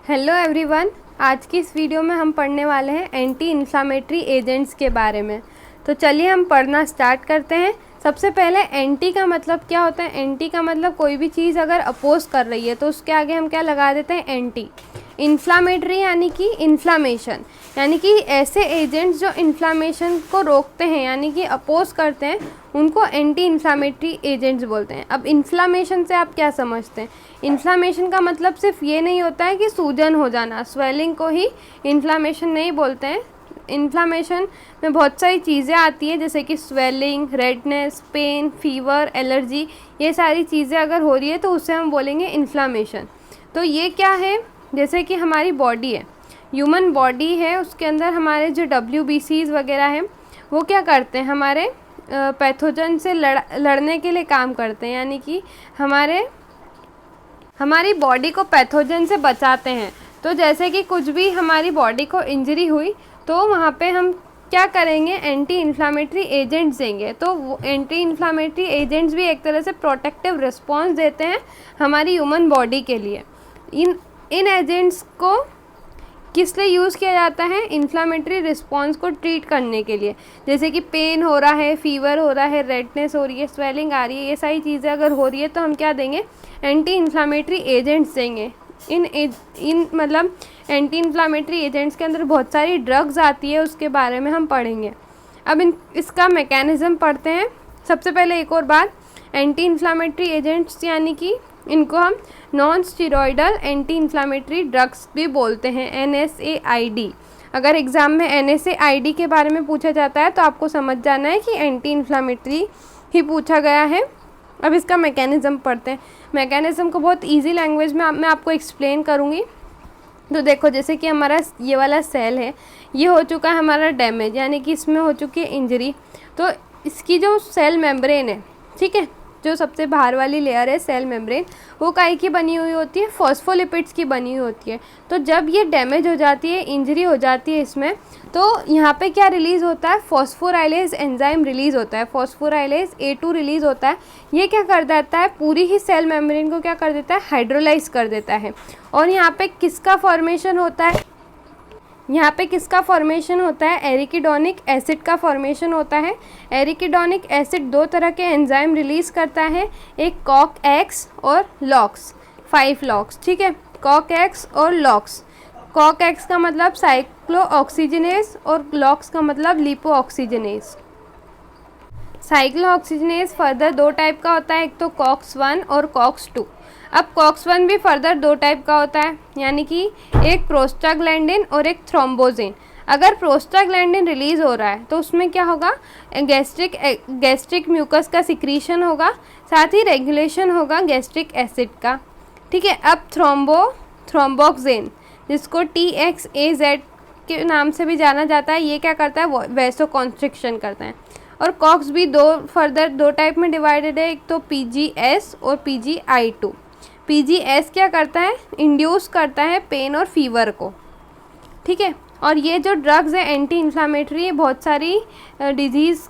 Hello everyone. आज की इस वीडियो में हम पढ़ने वाले हैं एंटी इन्फ्लामेटरी एजेंट्स के बारे में। तो चलिए हम पढ़ना स्टार्ट करते हैं। सबसे पहले एंटी का मतलब क्या होता है। एंटी का मतलब कोई भी चीज़ अगर अपोज कर रही है तो उसके आगे हम क्या लगा देते हैं, एंटी। इन्फ्लामेटरी यानी कि इन्फ्लामेशन, यानी कि ऐसे एजेंट्स जो इन्फ्लामेशन को रोकते हैं यानी कि अपोज करते हैं उनको एंटी इन्फ्लामेटरी एजेंट्स बोलते हैं। अब इन्फ्लामेशन से आप क्या समझते हैं। इन्फ्लामेशन का मतलब सिर्फ ये नहीं होता है कि सूजन हो जाना, स्वेलिंग को ही इन्फ्लामेशन नहीं बोलते हैं। इन्फ्लामेशन में बहुत सारी चीज़ें आती हैं जैसे कि swelling, redness, pain, fever, allergy, ये सारी चीज़ें अगर हो रही है तो उसे हम बोलेंगे इन्फ्लामेशन। तो ये क्या है, जैसे कि हमारी बॉडी है, ह्यूमन बॉडी है, उसके अंदर हमारे जो WBCs वगैरह हैं वो क्या करते हैं, हमारे पैथोजन से लड़ने के लिए काम करते हैं, यानी कि हमारी बॉडी को पैथोजन से बचाते हैं। तो जैसे कि कुछ भी हमारी बॉडी को इंजरी हुई तो वहाँ पे हम क्या करेंगे, एंटी इन्फ्लामेटरी एजेंट्स देंगे। तो वो एंटी इन्फ्लामेटरी एजेंट्स भी एक तरह से प्रोटेक्टिव रिस्पॉन्स देते हैं हमारी ह्यूमन बॉडी के लिए। इन एजेंट्स को किस लिए यूज़ किया जाता है, इन्फ्लामेटरी रिस्पॉन्स को ट्रीट करने के लिए। जैसे कि पेन हो रहा है, फीवर हो रहा है, रेडनेस हो रही है, स्वेलिंग आ रही है, ये सारी चीज़ें अगर हो रही है तो हम क्या देंगे, एंटी इन्फ्लामेटरी एजेंट्स देंगे। इन मतलब एंटी इन्फ्लामेटरी एजेंट्स के अंदर बहुत सारी ड्रग्स आती है, उसके बारे में हम पढ़ेंगे। अब इसका मैकेनिज़्म पढ़ते हैं। सबसे पहले एक और बात, एंटी इन्फ्लामेटरी एजेंट्स यानी कि इनको हम non steroidal anti inflammatory drugs भी बोलते हैं, NSAID। अगर एग्ज़ाम में NSAID के बारे में पूछा जाता है तो आपको समझ जाना है कि एंटी इन्फ्लामेटरी ही पूछा गया है। अब इसका मैकेनिज़्म पढ़ते हैं। मैकेनिज़्म को बहुत इजी लैंग्वेज में मैं आपको एक्सप्लेन करूँगी। तो देखो, जैसे कि हमारा ये वाला सेल है, ये हो चुका है हमारा डैमेज, यानी कि इसमें हो चुकी है इंजरी। तो इसकी जो सेल मेम्ब्रेन है, ठीक है, जो सबसे बाहर वाली लेयर है सेल मेम्ब्रेन, वो काहे की बनी हुई होती है, फॉस्फोलिपिड्स की बनी हुई होती है। तो जब ये डैमेज हो जाती है, इंजरी हो जाती है इसमें, तो यहाँ पे क्या रिलीज़ होता है, फॉस्फोराइलेज एंजाइम रिलीज़ होता है, फॉस्फोराइलेज A2 रिलीज़ होता है। ये क्या कर देता है, पूरी ही सेल मेम्ब्रेन को क्या कर देता है, हाइड्रोलाइज कर देता है। और यहाँ पे किसका फॉर्मेशन होता है, यहाँ पे किसका फॉर्मेशन होता है, एरिकिडोनिक एसिड का फॉर्मेशन होता है। एरिकिडोनिक एसिड दो तरह के एंजाइम रिलीज़ करता है, एक COX और LOX, 5 LOX, ठीक है, COX और LOX। COX का मतलब साइक्लोऑक्सीजनेस और LOX का मतलब लिपोऑक्सीजनेस। साइक्लोऑक्सीजनेस फर्दर दो टाइप का होता है, एक तो COX-1 और COX-2। अब COX-1 भी फर्दर दो टाइप का होता है, यानी कि एक प्रोस्टाग्लैंडिन और एक थ्रोम्बोजिन। अगर प्रोस्टाग्लैंडिन रिलीज़ हो रहा है तो उसमें क्या होगा, गैस्ट्रिक म्यूकस का सिक्रीशन होगा, साथ ही रेगुलेशन होगा गैस्ट्रिक एसिड का, ठीक है। अब थ्रोम्बोक्सिन, जिसको TXAZ के नाम से भी जाना जाता है, ये क्या करता है, वैसोकॉन्स्ट्रिक्शन करता है। और कॉक्स भी फर्दर दो टाइप में डिवाइडेड है, एक तो PGS और PGI2। PGS क्या करता है, इंड्यूस करता है पेन और फीवर को, ठीक है। और ये जो ड्रग्स है एंटी इन्फ्लामेटरी, बहुत सारी डिजीज़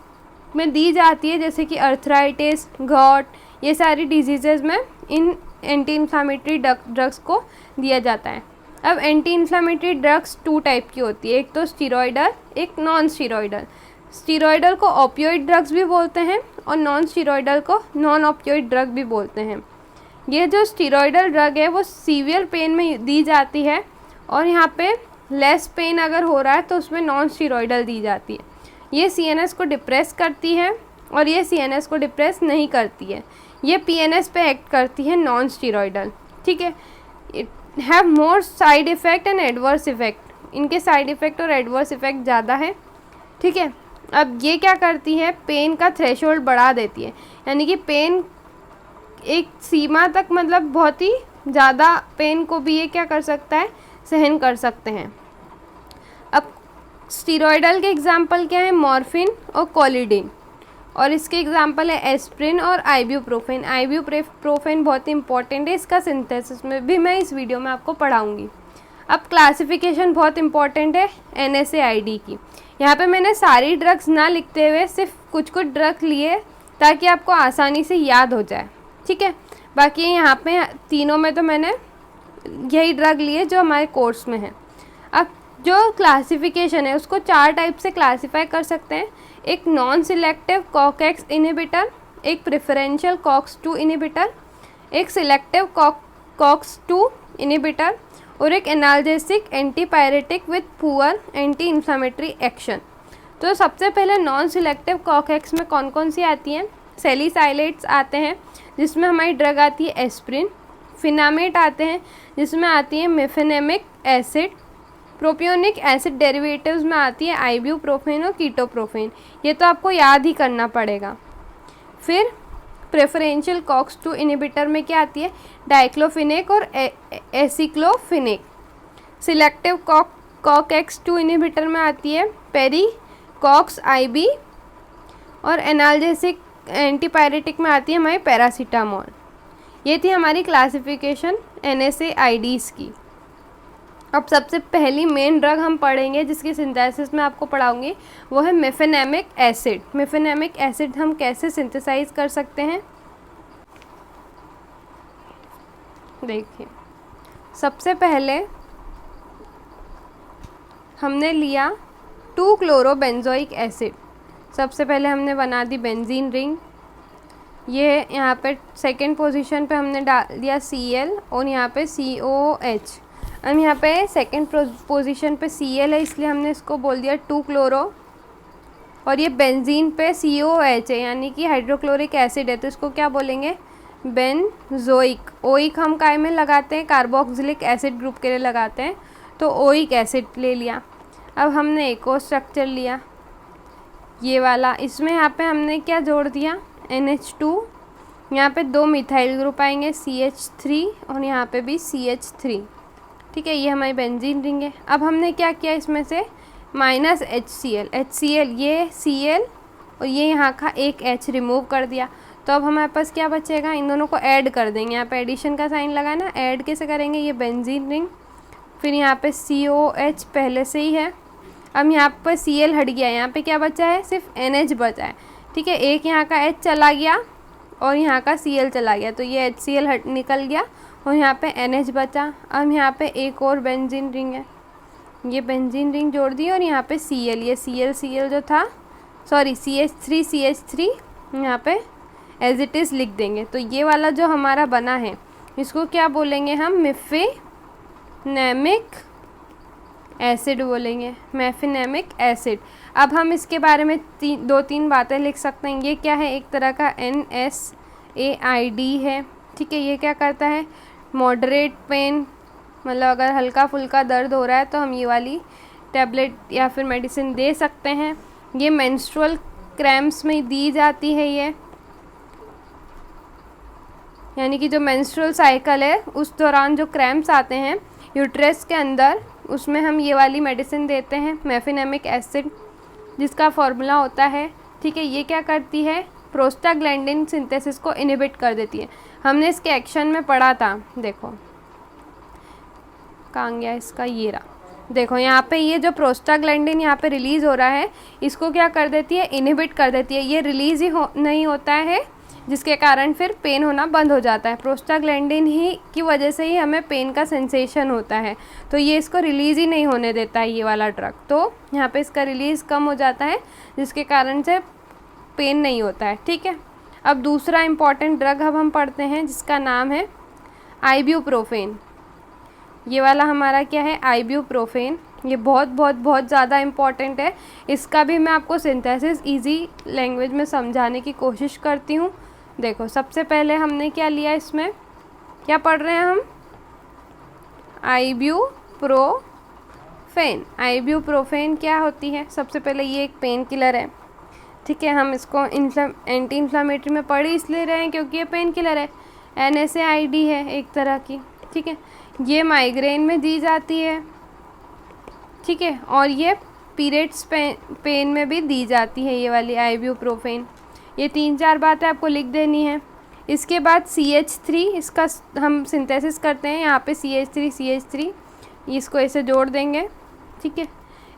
में दी जाती है, जैसे कि अर्थराइटिस, गॉट, ये सारी डिजीज़ेज में इन एंटी इन्फ्लामेटरी ड्रग्स को दिया जाता है। अब एंटी इन्फ्लामेटरी ड्रग्स 2 टाइप की होती है, एक तो स्टीरॉयडल, एक नॉन स्टीरॉयडल। स्टीरॉयडल को ओपियोइड ड्रग्स भी बोलते हैं और नॉन स्टीरॉयडल को नॉन ओपियोइड ड्रग भी बोलते हैं। ये जो स्टीरॉयडल ड्रग है वो सीवियर पेन में दी जाती है, और यहाँ पे लेस पेन अगर हो रहा है तो उसमें नॉन स्टीरॉयडल दी जाती है। ये CNS को डिप्रेस करती है और ये CNS को डिप्रेस नहीं करती है, ये PNS पे एक्ट करती है, नॉन स्टीरॉयडल, ठीक है। It have more side effect and adverse effect, इनके साइड इफ़ेक्ट और एडवर्स इफ़ेक्ट ज़्यादा है, ठीक है। अब ये क्या करती है, पेन का थ्रेशोल्ड बढ़ा देती है, यानी कि पेन एक सीमा तक, मतलब बहुत ही ज़्यादा पेन को भी ये क्या कर सकता है, सहन कर सकते हैं। अब स्टीरॉयडल के एग्जाम्पल क्या है, मॉर्फिन और कोलिडीन, और इसके एग्जाम्पल है एस्प्रिन और आइब्यूप्रोफेन। आइब्यूप्रोफेन बहुत ही इंपॉर्टेंट है, इसका सिंथेसिस में भी मैं इस वीडियो में आपको पढ़ाऊँगी। अब क्लासिफिकेशन बहुत इंपॉर्टेंट है NSAID की। यहाँ पे मैंने सारी ड्रग्स ना लिखते हुए सिर्फ कुछ ड्रग लिए ताकि आपको आसानी से याद हो जाए, ठीक है। बाकी यहाँ पे तीनों में तो मैंने यही ड्रग लिए जो हमारे कोर्स में है। अब जो क्लासिफिकेशन है उसको 4 टाइप से क्लासीफाई कर सकते हैं। एक नॉन सिलेक्टिव कॉक्स इनहिबिटर, एक प्रेफरेंशियल कॉक्स-2 इनहिबिटर, एक सिलेक्टिव कॉक्स-2 इनहिबिटर और एक analgesic antipyretic with poor anti inflammatory action. तो सबसे पहले नॉन सिलेक्टिव कॉक्स में कौन कौन सी आती हैं? सैलिसाइलेट्स आते हैं जिसमें हमारी ड्रग आती है एस्प्रिन। फिनामेट आते हैं जिसमें आती है mefenamic acid. Propionic acid derivatives में आती है आइब्यूप्रोफेन और कीटोप्रोफेन। ये तो आपको याद ही करना पड़ेगा। फिर प्रेफरेंशियल कॉक्स-2 इनहिबिटर में क्या आती है? डाइक्लोफिनेक और एसिक्लोफिनेक। सिलेक्टिव कॉक्स-2 इनहिबिटर में आती है पेरीकॉक्स IB और एनाल्जेसिक एंटीपायरेटिक में आती है हमारी पैरासीटामोल। ये थी हमारी क्लासिफिकेशन NSAIDs की। अब सबसे पहली मेन ड्रग हम पढ़ेंगे जिसकी सिंथेसिस में आपको पढ़ाऊंगी वो है मेफेनेमिक एसिड। मेफेनेमिक एसिड हम कैसे सिंथेसाइज कर सकते हैं? देखिए, सबसे पहले हमने लिया 2-क्लोरोबेंजोइक एसिड। सबसे पहले हमने बना दी बेंजीन रिंग। ये यहाँ पे सेकेंड पोजीशन पे हमने डाल दिया Cl और यहाँ पे COOH। हम यहाँ पे सेकेंड पोजीशन पे Cl है इसलिए हमने इसको बोल दिया 2-क्लोरो और ये बेंजीन पे COOH है यानी कि हाइड्रोक्लोरिक एसिड है तो इसको क्या बोलेंगे? बेंजोइक। ओइक हम काय में लगाते हैं? कार्बोक्सिलिक एसिड ग्रुप के लिए लगाते हैं तो ओइक एसिड ले लिया। अब हमने एक और स्ट्रक्चर लिया ये वाला, इसमें यहाँ पे हमने क्या जोड़ दिया? NH2। यहाँ पे 2 मिथाइल ग्रुप आएंगे CH3 और यहाँ पे भी CH3। ठीक है, ये हमारी बेंजीन रिंग है। अब हमने क्या किया इसमें से -HCl ये Cl और ये यहाँ का एक H रिमूव कर दिया तो अब हमारे पास क्या बचेगा? इन दोनों को ऐड कर देंगे। यहाँ पे एडिशन का साइन लगा ना, ऐड कैसे करेंगे? ये बेंजीन रिंग, फिर यहाँ पे COH पहले से ही है। अब यहाँ पर Cl हट गया, यहाँ पे क्या बचा है? सिर्फ NH बचा है। ठीक है, एक यहाँ का H चला गया और यहाँ का Cl चला गया तो ये HCl निकल गया और यहाँ पे NH बचा। अब यहाँ पे एक और बेंजीन रिंग है, ये बेंजीन रिंग जोड़ दी और यहाँ पे Cl, ये Cl जो था सॉरी CH3 यहाँ पे एज इट इज़ लिख देंगे। तो ये वाला जो हमारा बना है इसको क्या बोलेंगे हम? मेफेनेमिक एसिड बोलेंगे, मेफेनेमिक एसिड। अब हम इसके बारे में 2-3 बातें लिख सकते हैं। ये क्या है? एक तरह का NSAID है। ठीक है, ये क्या करता है? मॉडरेट पेन, मतलब अगर हल्का फुल्का दर्द हो रहा है तो हम ये वाली टैबलेट या फिर मेडिसिन दे सकते हैं। ये मेंस्ट्रुअल क्रैम्प्स में दी जाती है ये, यानी कि जो मेंस्ट्रुअल साइकिल है उस दौरान जो क्रैम्प्स आते हैं यूट्रस के अंदर, उसमें हम ये वाली मेडिसिन देते हैं मेफेनेमिक एसिड जिसका फॉर्मूला होता है। ठीक है, ये क्या करती है? प्रोस्टाग्लैंडिन सिंथेसिस को इनहिबिट कर देती है। हमने इसके एक्शन में पढ़ा था, देखो कहाँ गया इसका, ये रहा। देखो यहाँ पे ये जो प्रोस्टाग्लैंडिन यहाँ पे रिलीज़ हो रहा है इसको क्या कर देती है? इनहिबिट कर देती है। ये रिलीज़ ही नहीं होता है जिसके कारण फिर पेन होना बंद हो जाता है। प्रोस्टाग्लैंडिन ही की वजह से ही हमें पेन का सेंसेशन होता है तो ये इसको रिलीज़ ही नहीं होने देता है ये वाला ड्रग। तो यहाँ पे इसका रिलीज़ कम हो जाता है जिसके कारण से पेन नहीं होता है। ठीक है, अब दूसरा इम्पॉर्टेंट ड्रग अब हम पढ़ते हैं जिसका नाम है आइब्यूप्रोफेन। ये वाला हमारा क्या है? आइब्यूप्रोफेन। ये बहुत ज़्यादा इम्पॉर्टेंट है। इसका भी मैं आपको सिंथेसिस इजी लैंग्वेज में समझाने की कोशिश करती हूँ। देखो, सबसे पहले हमने क्या लिया, इसमें क्या पढ़ रहे हैं हम? आइब्यूप्रोफेन। आइब्यूप्रोफेन क्या होती है? सबसे पहले ये एक पेन किलर है। ठीक है, हम इसको एंटी इन्फ्लामेटरी में पढ़ इसलिए रहे हैं क्योंकि ये पेन किलर है, NSAID है एक तरह की। ठीक है, ये माइग्रेन में दी जाती है। ठीक है, और ये पीरियड्स पेन में भी दी जाती है ये वाली आइब्यूप्रोफेन। ये 3-4 बातें आपको लिख देनी है। इसके बाद CH3, इसका हम सिंथेसिस करते हैं। यहाँ पे CH3 इसको ऐसे जोड़ देंगे। ठीक है,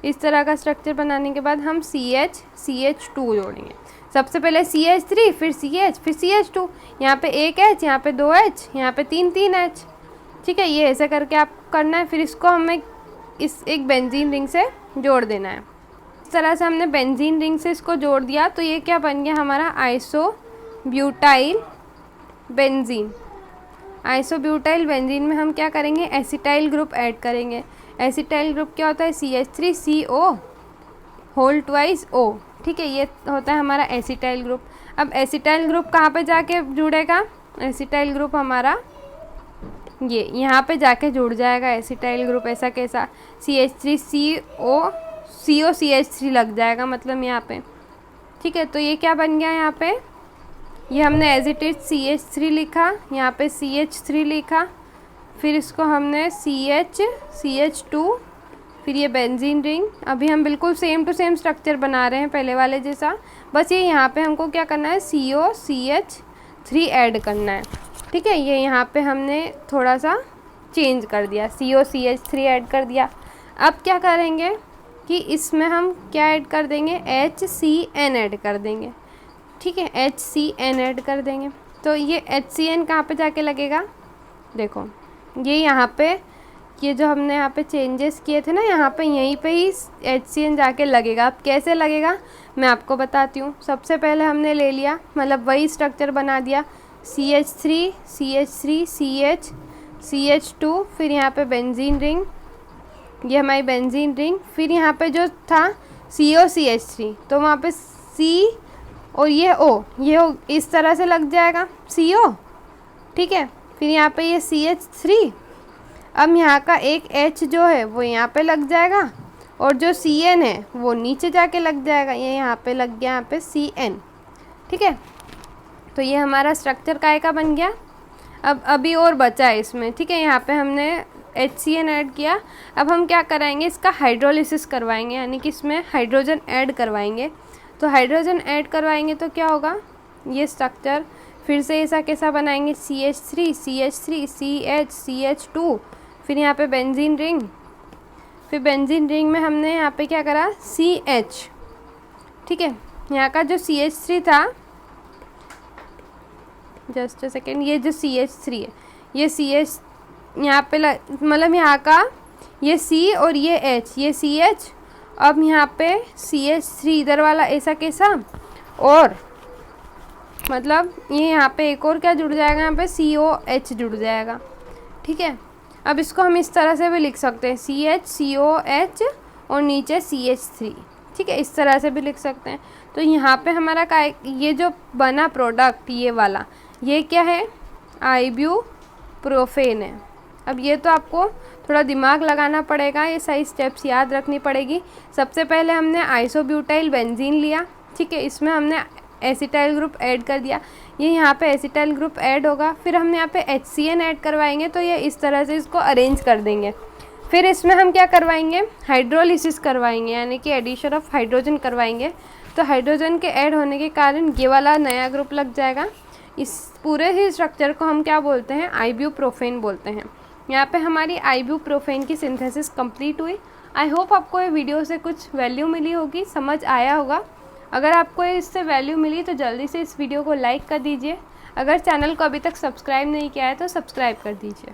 इस तरह का स्ट्रक्चर बनाने के बाद हम CH2 जोड़ेंगे। सबसे पहले CH3 फिर CH फिर CH2। यहाँ पे एक H, यहाँ पे 2 H, यहाँ पे 3 H। ठीक है, ये ऐसे करके आप करना है। फिर इसको हमें इस एक बेंजीन रिंग से जोड़ देना है। इस तरह से हमने बेंजीन रिंग से इसको जोड़ दिया तो ये क्या बन गया हमारा आइसोब्यूटाइल बेंजीन। आइसोब्यूटाइल बेंजीन में हम क्या करेंगे, एसिटाइल ग्रुप ऐड करेंगे। एसिटाइल ग्रुप क्या होता है, CH3CO होल ट्वाइस O। ठीक है, ये होता है हमारा एसिटाइल ग्रुप। अब एसिटाइल ग्रुप कहाँ पे जाके जुड़ेगा, एसिटाइल ग्रुप हमारा ये यहाँ पे जाके जुड़ जाएगा। एसिटाइल ग्रुप ऐसा कैसा, CH3CO CH3 लग जाएगा मतलब यहाँ पे। ठीक है, तो ये क्या बन गया यहाँ पे, ये हमने एज इट इज CH3 लिखा, यहाँ पे CH3 लिखा, फिर इसको हमने CH2, फिर ये बेंजीन रिंग। अभी हम बिल्कुल सेम टू सेम स्ट्रक्चर बना रहे हैं पहले वाले जैसा, बस ये यहाँ पे हमको क्या करना है, COCH3 ऐड करना है। ठीक है, ये यहाँ पे हमने थोड़ा सा चेंज कर दिया, COCH3 ऐड कर दिया। अब क्या करेंगे कि इसमें हम क्या ऐड कर देंगे, HCN ऐड कर देंगे। ठीक है, HCN ऐड कर देंगे। तो ये HCN कहाँ पे जाके लगेगा, देखो ये यहाँ पे, ये जो हमने यहाँ पे चेंजेस किए थे ना, यहाँ पे यहीं पे ही HCN जाके लगेगा। अब कैसे लगेगा मैं आपको बताती हूँ। सबसे पहले हमने ले लिया, मतलब वही स्ट्रक्चर बना दिया, CH3 CH3 CH CH2, फिर यहाँ पे बेंजीन रिंग, ये हमारी बेंजीन रिंग, फिर यहाँ पे जो था COCH3, तो वहाँ पे C और ये O, ये इस तरह से लग जाएगा CO। ठीक है, फिर यहाँ पे ये CH3, अब यहाँ का एक H जो है वो यहाँ पे लग जाएगा और जो CN है वो नीचे जाके लग जाएगा, ये यहाँ पे लग गया, यहाँ पे CN। ठीक है, तो ये हमारा स्ट्रक्चर काय का बन गया। अब अभी और बचा है इसमें। ठीक है, यहाँ पे हमने HCN ऐड किया। अब हम क्या कराएंगे, इसका हाइड्रोलिसिस करवाएंगे, यानी कि इसमें हाइड्रोजन ऐड करवाएंगे। तो हाइड्रोजन ऐड करवाएंगे तो क्या होगा, ये स्ट्रक्चर फिर से ऐसा कैसा बनाएंगे, CH3 CH3 CH CH2, फिर यहाँ पे बेंजीन रिंग, फिर बेंजीन रिंग में हमने यहाँ पे क्या करा, CH। ठीक है, यहाँ का जो CH3 था, जस्ट अ सेकेंड, ये जो CH3 है, ये CH यहाँ पे मतलब यहाँ का ये C और ये H, ये CH, अब यहाँ पे CH3 इधर वाला ऐसा कैसा, और मतलब ये यहाँ पे एक और क्या जुड़ जाएगा, यहाँ पे COH जुड़ जाएगा। ठीक है, अब इसको हम इस तरह से भी लिख सकते हैं, CH COH और नीचे CH3। ठीक है, इस तरह से भी लिख सकते हैं। तो यहाँ पे हमारा का ये जो बना प्रोडक्ट ये वाला, ये क्या है, आइब्यूप्रोफेन है। अब ये तो आपको थोड़ा दिमाग लगाना पड़ेगा, ये सही स्टेप्स याद रखनी पड़ेगी। सबसे पहले हमने आइसोब्यूटाइल बेंजीन लिया। ठीक है, इसमें हमने एसिटाइल ग्रुप ऐड कर दिया, ये यहाँ पे एसिटाइल ग्रुप ऐड होगा, फिर हम यहाँ पे HCN ऐड करवाएंगे, तो ये इस तरह से इसको अरेंज कर देंगे। फिर इसमें हम क्या करवाएंगे, हाइड्रोलिसिस करवाएंगे, यानी कि एडिशन ऑफ हाइड्रोजन करवाएंगे। तो हाइड्रोजन के ऐड होने के कारण ये वाला नया ग्रुप लग जाएगा। इस पूरे ही स्ट्रक्चर को हम क्या बोलते हैं, आइब्यूप्रोफेन बोलते हैं। यहाँ पे हमारी आइब्यूप्रोफेन की सिंथेसिस कंप्लीट हुई। आई होप आपको ये वीडियो से कुछ वैल्यू मिली होगी, समझ आया होगा। अगर आपको इससे वैल्यू मिली तो जल्दी से इस वीडियो को लाइक कर दीजिए। अगर चैनल को अभी तक सब्सक्राइब नहीं किया है तो सब्सक्राइब कर दीजिए।